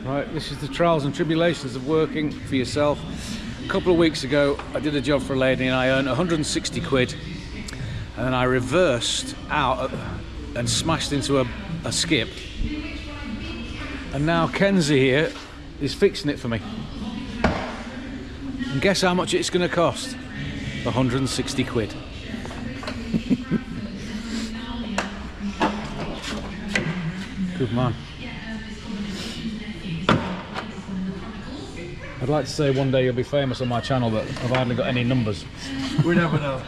Right, this is the trials and tribulations of working for yourself. A couple of weeks ago I did a job for a lady and I earned 160 quid, and then I reversed out and smashed into a skip, and now Kenzie here is fixing it for me. And guess how much it's going to cost? 160 quid. Good man. I'd like to say one day you'll be famous on my channel, but I've hardly got any numbers. We never know.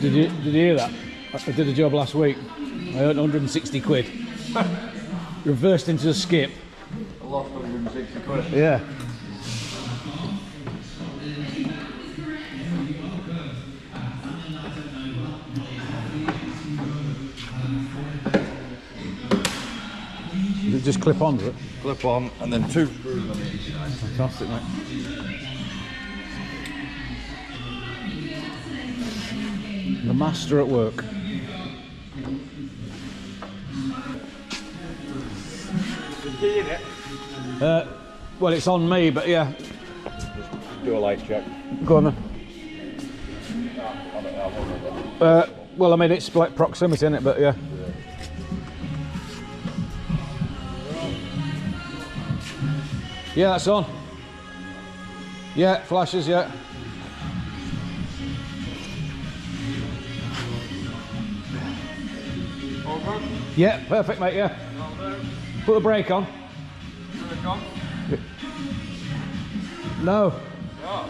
Did you hear that? I did a job last week. I earned 160 quid. Reversed into a skip. I lost 160 quid. Yeah. Does it just clip on, does it? Clip on and then 2 screws on each side. Fantastic, mate. The master at work. Well, it's on me, but yeah. Just do a light check. Go on then. Well, I mean, it's like proximity, isn't it? But yeah. Yeah, that's on. Yeah, flashes, yeah. All good? Yeah, perfect, mate, yeah. Put the brake on. Brake on? No. Oh.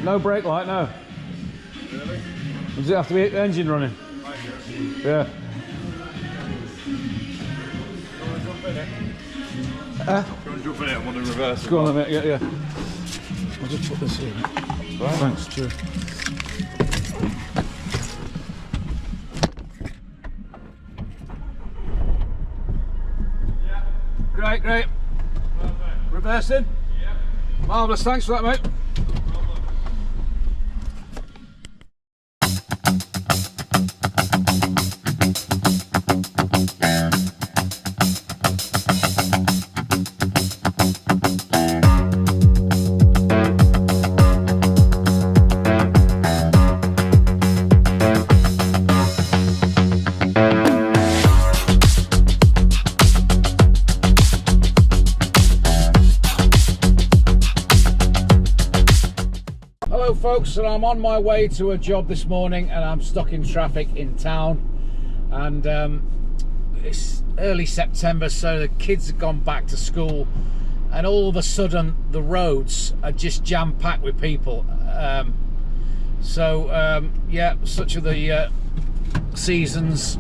No brake light, no. Really? Does it have to be engine running? Right here. Yeah. Jump in it. Go and jump in it, I want to reverse it. Go on a minute, yeah. I'll just put this here. Right. Thanks, Stu. Yeah. Great. Perfect. Reversing. Yeah. Marvellous, thanks for that, mate. Hello folks, and I'm on my way to a job this morning and I'm stuck in traffic in town, and it's early September, so the kids have gone back to school, and all of a sudden the roads are just jam-packed with people. Yeah, such are the seasons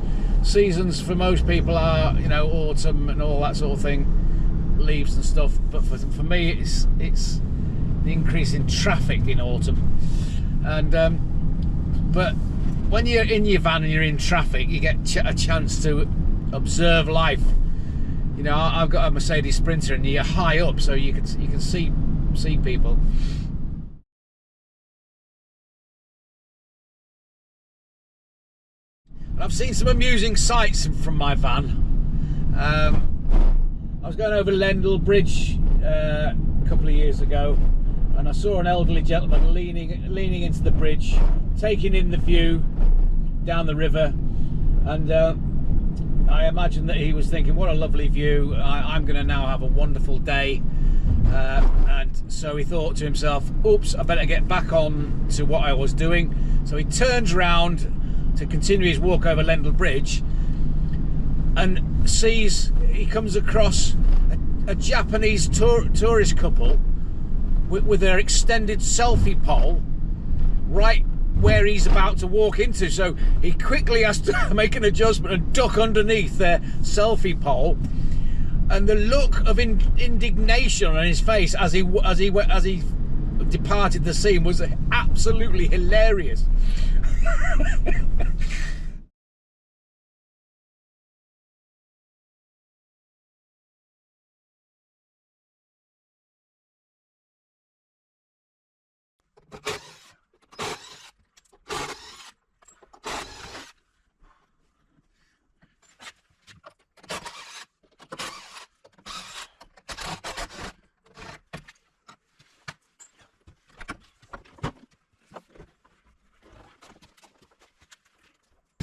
for most people are, you know, autumn and all that sort of thing, leaves and stuff, but for me it's the increase in traffic in autumn. And but when you're in your van and you're in traffic, you get a chance to observe life. You know, I've got a Mercedes Sprinter and you're high up, so you can see people. And I've seen some amusing sights from my van. I was going over Lendal Bridge a couple of years ago, and I saw an elderly gentleman leaning into the bridge, taking in the view down the river, and I imagine that he was thinking, what a lovely view, I'm going to now have a wonderful day, and so he thought to himself, oops, I better get back on to what I was doing. So he turns round to continue his walk over Lendal Bridge, and he comes across a Japanese tourist couple with their extended selfie pole right where he's about to walk into. So he quickly has to make an adjustment and duck underneath their selfie pole, and the look of indignation on his face as he departed the scene was absolutely hilarious.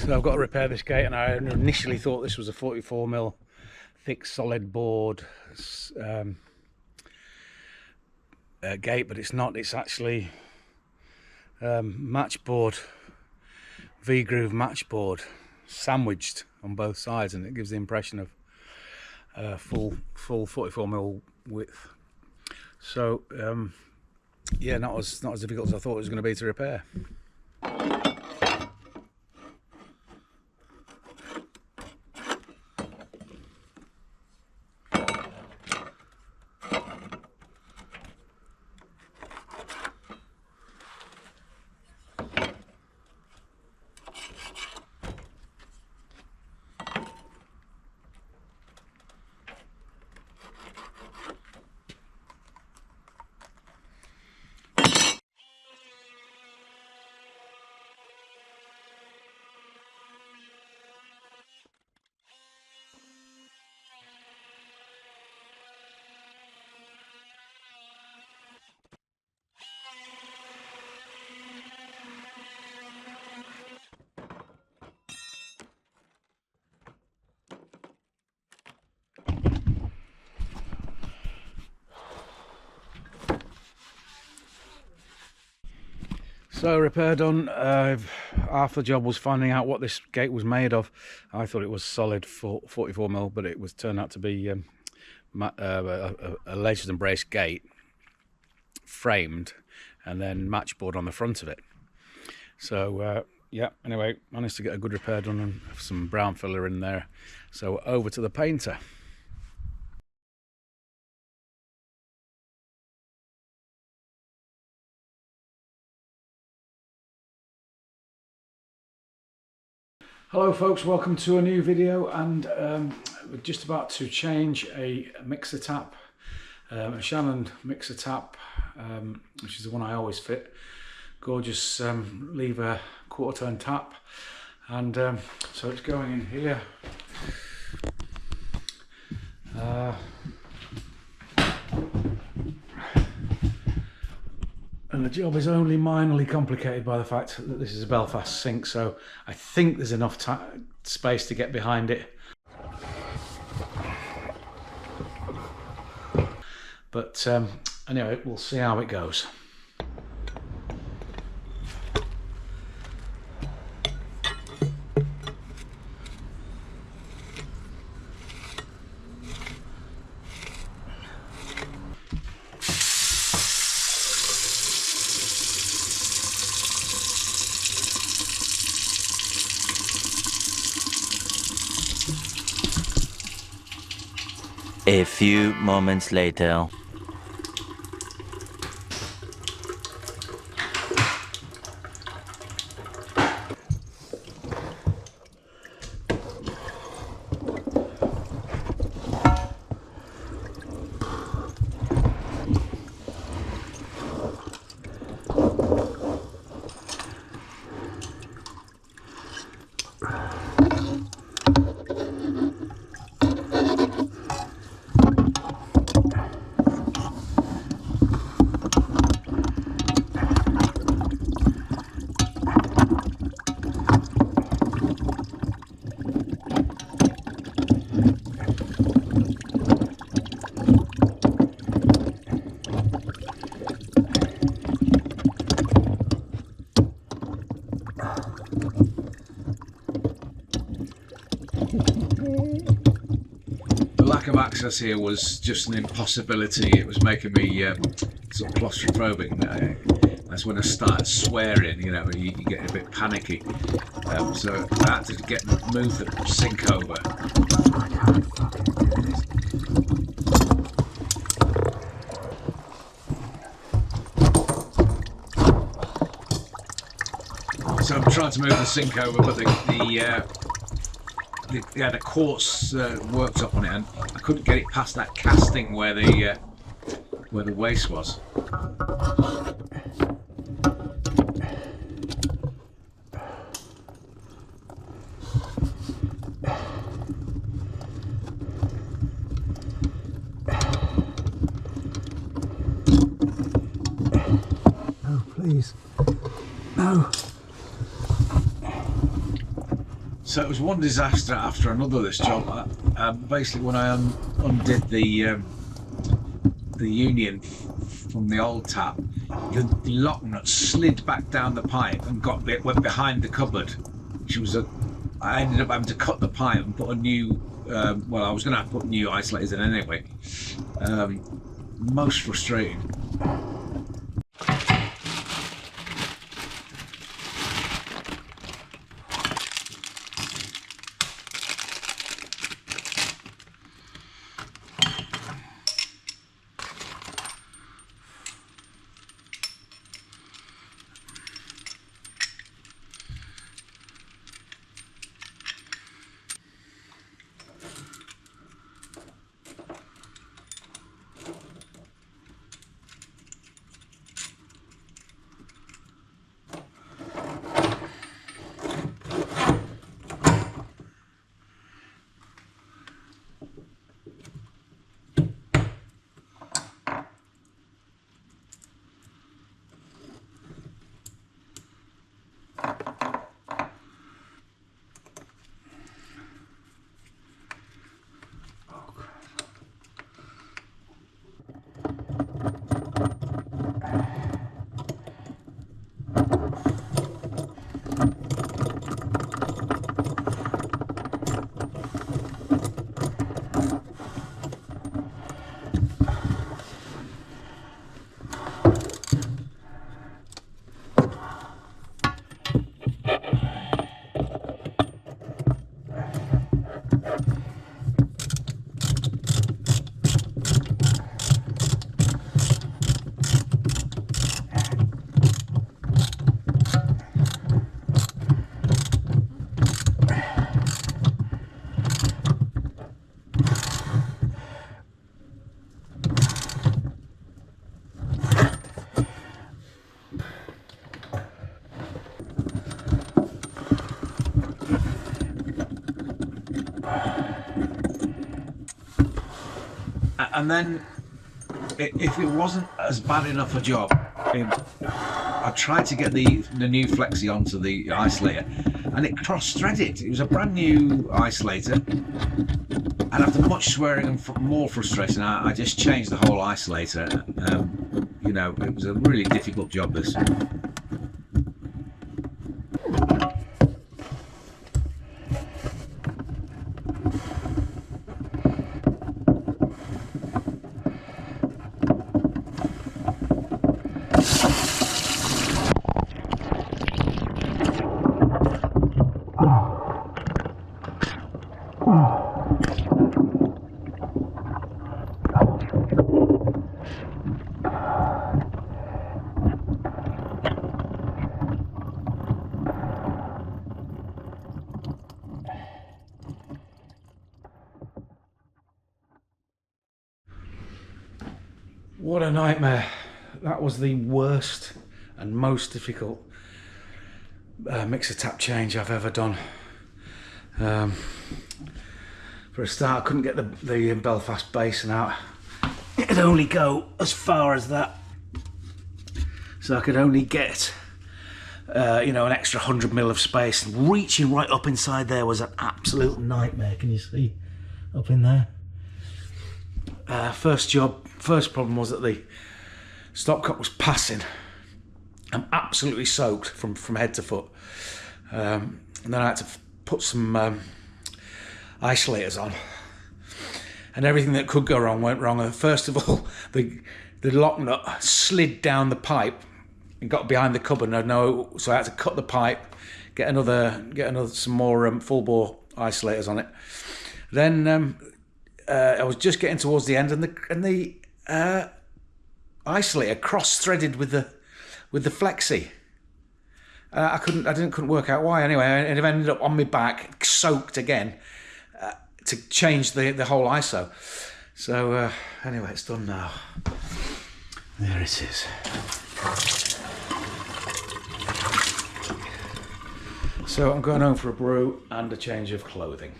So I've got to repair this gate, and I initially thought this was a 44mm thick solid board gate, but it's not. It's actually matchboard, V-groove matchboard, sandwiched on both sides, and it gives the impression of full 44mm width. So yeah, not as difficult as I thought it was going to be to repair. So repair done. Half the job was finding out what this gate was made of. I thought it was solid 44mm, but it was turned out to be a ledged and braced gate, framed, and then matchboard on the front of it. So yeah, anyway, managed to get a good repair done and some brown filler in there. So over to the painter. Hello folks, welcome to a new video, and we're just about to change a mixer tap, a channell mixer tap, which is the one I always fit. Gorgeous lever quarter turn tap, and so it's going in here. And the job is only minorly complicated by the fact that this is a Belfast sink, so I think there's enough space to get behind it. But anyway, we'll see how it goes. A few moments later. Lack of access here was just an impossibility. It was making me sort of claustrophobic. That's when I started swearing, you know, you get a bit panicky. So I had to move the sink over. I can't fucking do this. So I'm trying to move the sink over, but they had a quartz worktop on it, and I couldn't get it past that casting where the waste was. No, please. No. So it was one disaster after another, this job. Basically, when I undid the union from the old tap, the lock nut slid back down the pipe and went behind the cupboard, which was I ended up having to cut the pipe and put a new, well, I was going to have to put new isolators in anyway. Most frustrating. And then, if it wasn't as bad enough a job, I tried to get the new flexi onto the isolator, and it cross-threaded. It was a brand new isolator, and after much swearing and more frustration, I just changed the whole isolator. You know, it was a really difficult job, this. What a nightmare. That was the worst and most difficult mixer tap change I've ever done. For a start, I couldn't get the Belfast basin out. It'd only go as far as that. So I could only get you know, an extra 100 mil of space, and reaching right up inside there was an absolute nightmare. Can you see up in there? First problem was that the stopcock was passing. I'm absolutely soaked from head to foot. And then I had to put some isolators on, and everything that could go wrong went wrong. First of all, the lock nut slid down the pipe and got behind the cupboard. So I had to cut the pipe, get some more full bore isolators on it. Then I was just getting towards the end, and the isolator cross-threaded with the flexi. I couldn't work out why. Anyway, I ended up on my back, soaked again, to change the whole ISO. So anyway, it's done now. There it is. So I'm going home for a brew and a change of clothing.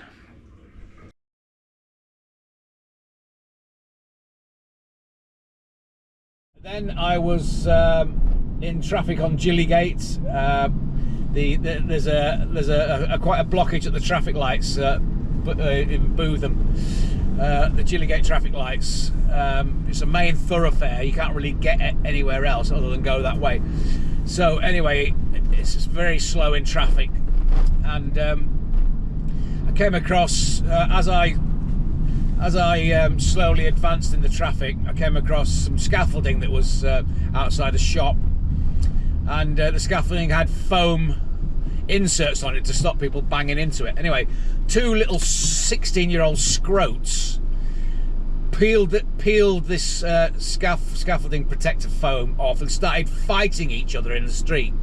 Then I was in traffic on Gillygate. there's quite a blockage at the traffic lights in Bootham, the Gilligate traffic lights. It's a main thoroughfare. You can't really get anywhere else other than go that way. So anyway, it's just very slow in traffic, and I came across as I slowly advanced in the traffic, I came across some scaffolding that was outside a shop, and the scaffolding had foam inserts on it to stop people banging into it. Anyway, two little 16-year-old scroats peeled this scaffolding protective foam off and started fighting each other in the street.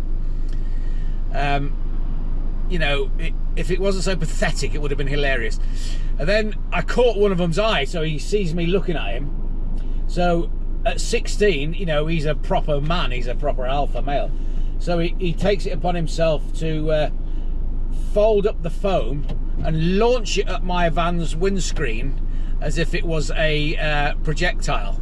You know, if it wasn't so pathetic, it would have been hilarious. And then I caught one of them's eye, so he sees me looking at him. So at 16, you know, he's a proper man, he's a proper alpha male. So he takes it upon himself to fold up the foam and launch it at my van's windscreen as if it was a projectile.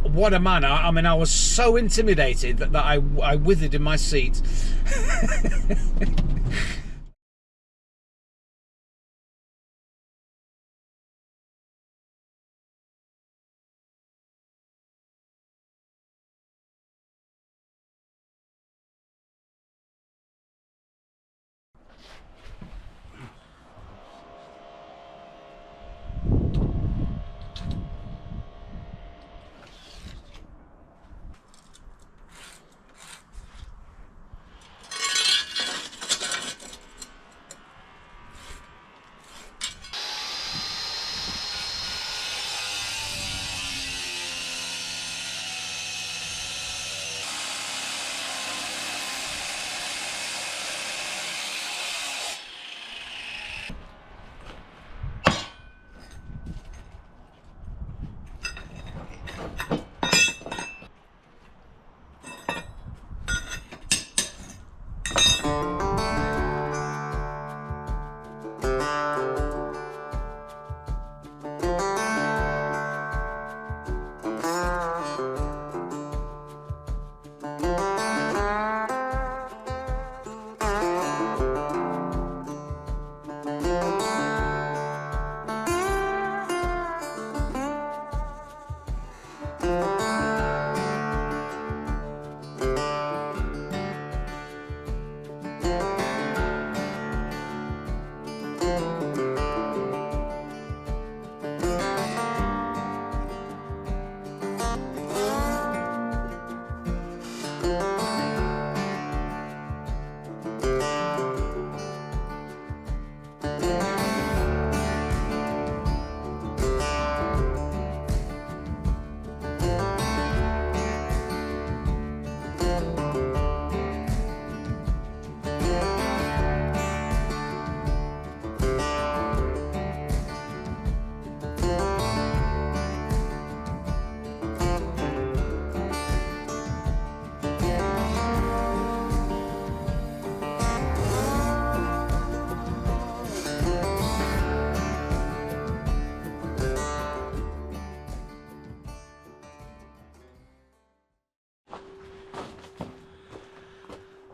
What a man. I mean, I was so intimidated that I withered in my seat.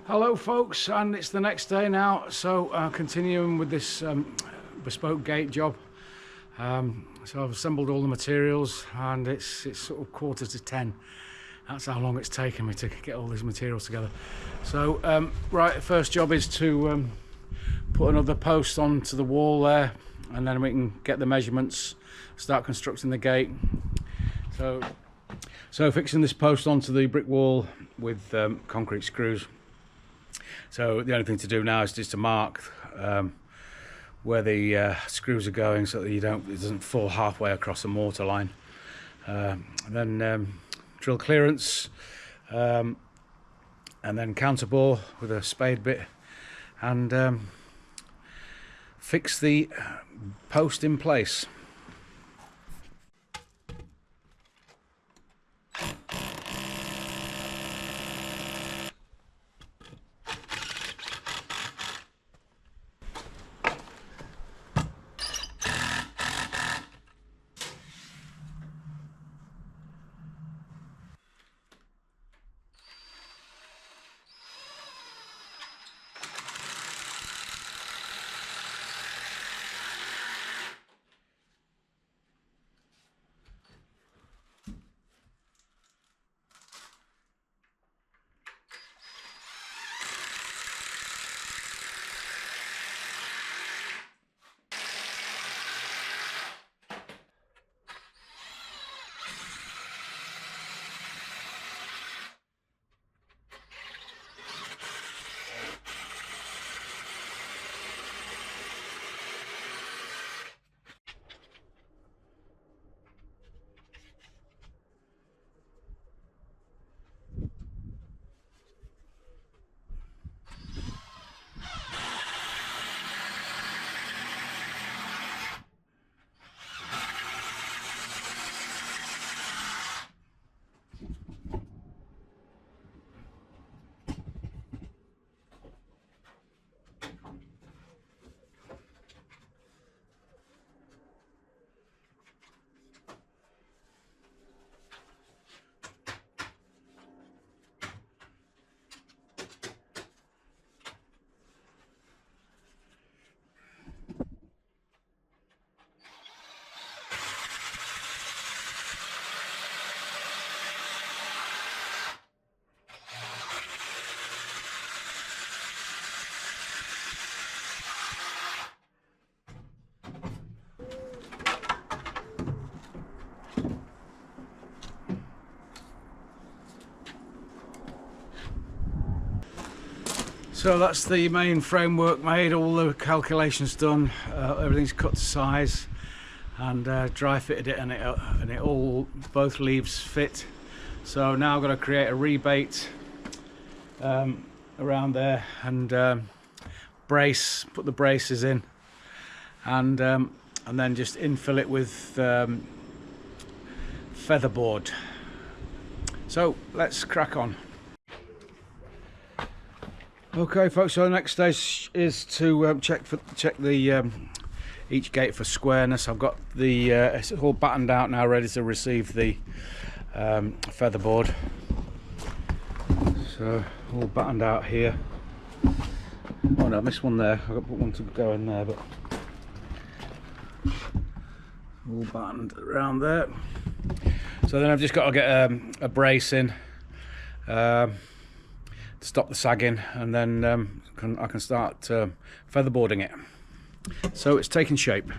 Hello folks, and it's the next day now, so continuing with this bespoke gate job. So I've assembled all the materials, and it's sort of 9:45. That's how long it's taken me to get all these materials together. So right, the first job is to put another post onto the wall there, and then we can get the measurements, start constructing the gate. So fixing this post onto the brick wall with concrete screws. So the only thing to do now is just to mark where the screws are going, so that it doesn't fall halfway across the mortar line. Then drill clearance, and then counterbore with a spade bit, and fix the post in place. So that's the main framework made, all the calculations done, everything's cut to size, and dry fitted it, and it all, both leaves fit. So now I've got to create a rebate around there, and brace, put the braces in, and then just infill it with featherboard. So let's crack on. Okay folks, so the next stage is to check the each gate for squareness. I've got the it's all battened out now, ready to receive the featherboard. So all battened out here. Oh no, I missed one there. I've got to put one to go in there, but all battened around there. So then I've just got to get a brace in to stop the sagging, and then I can start featherboarding it. So it's taking shape.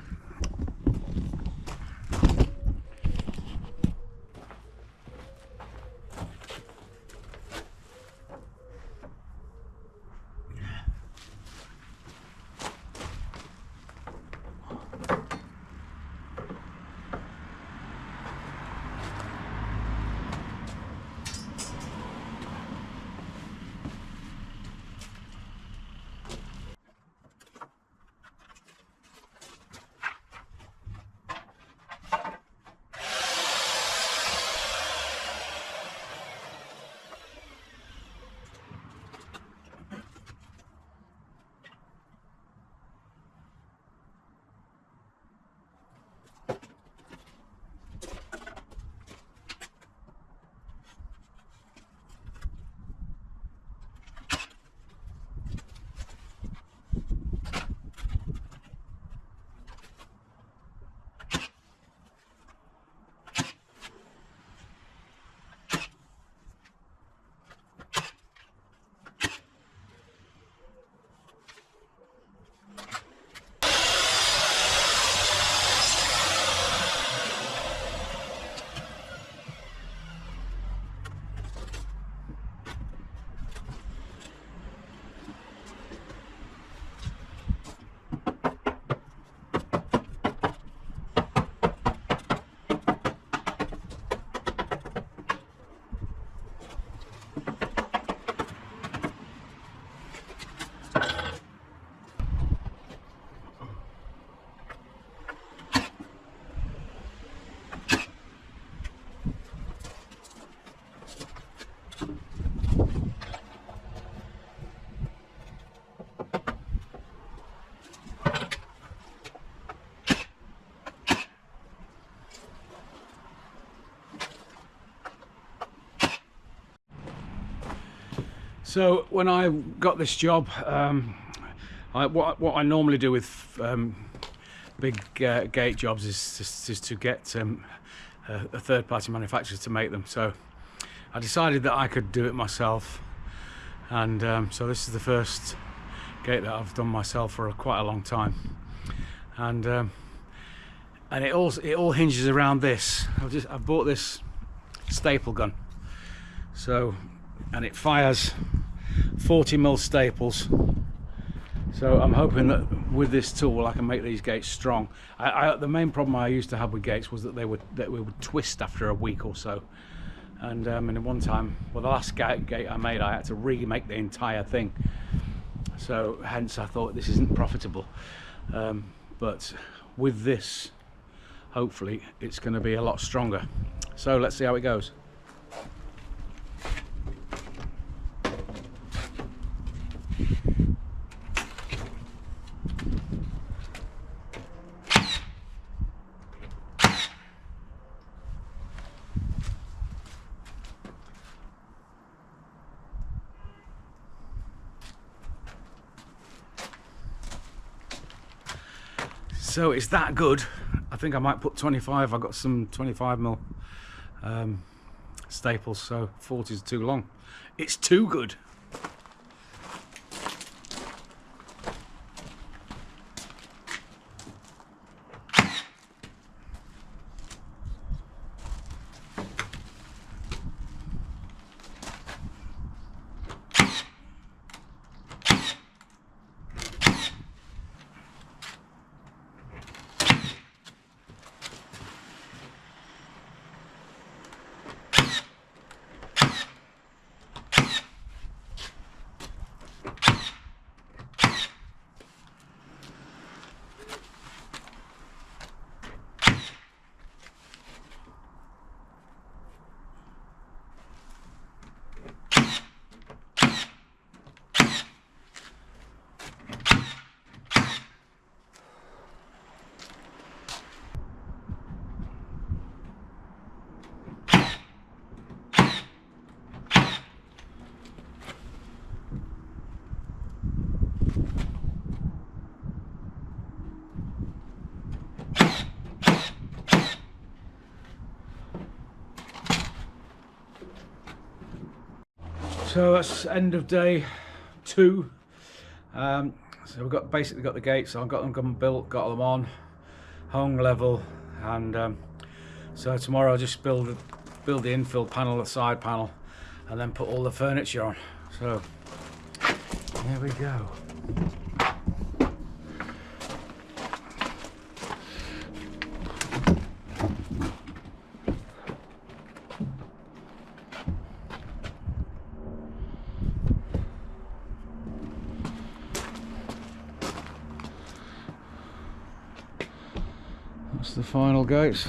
So when I got this job, what I normally do with big gate jobs is to get a third-party manufacturer to make them. So I decided that I could do it myself, and so this is the first gate that I've done myself for quite a long time, and it all hinges around this. I've bought this staple gun, so, and it fires 40mm staples. So I'm hoping that with this tool I can make these gates strong. The main problem I used to have with gates was that they would twist after a week or so. And in one time, well, the last gate I made, I had to remake the entire thing. So hence I thought this isn't profitable. But with this, hopefully it's going to be a lot stronger. So let's see how it goes. So it's that good. I think I might put 25. I've got some 25mm staples, so 40 is too long. It's too good. So that's end of day 2. So we've basically got the gates. I've got them built, got them on, hung level, and so tomorrow I'll just build the infill panel, the side panel, and then put all the furniture on. So here we go. That's the final gates.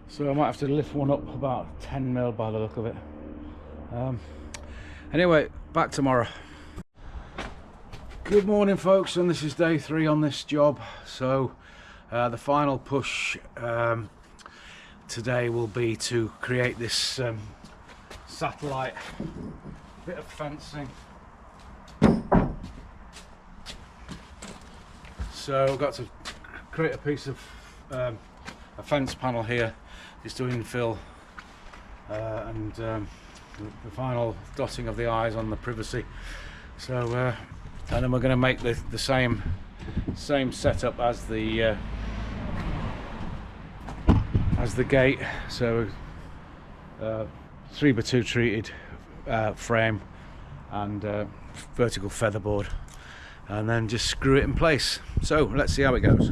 So I might have to lift one up about 10 mil by the look of it. Anyway, back tomorrow. Good morning folks, and this is day 3 on this job. So the final push today will be to create this satellite bit of fencing. So I've got to create a piece of a fence panel here, just to infill and the final dotting of the I's on the privacy. So and then we're going to make the same setup as the gate. So 3x2 treated frame and vertical featherboard, and then just screw it in place. So let's see how it goes.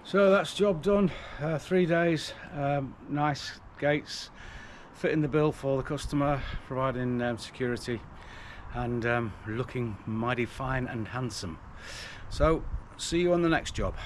So that's job done. 3 days, nice gates, fitting the bill for the customer, providing security, and looking mighty fine and handsome. So see you on the next job.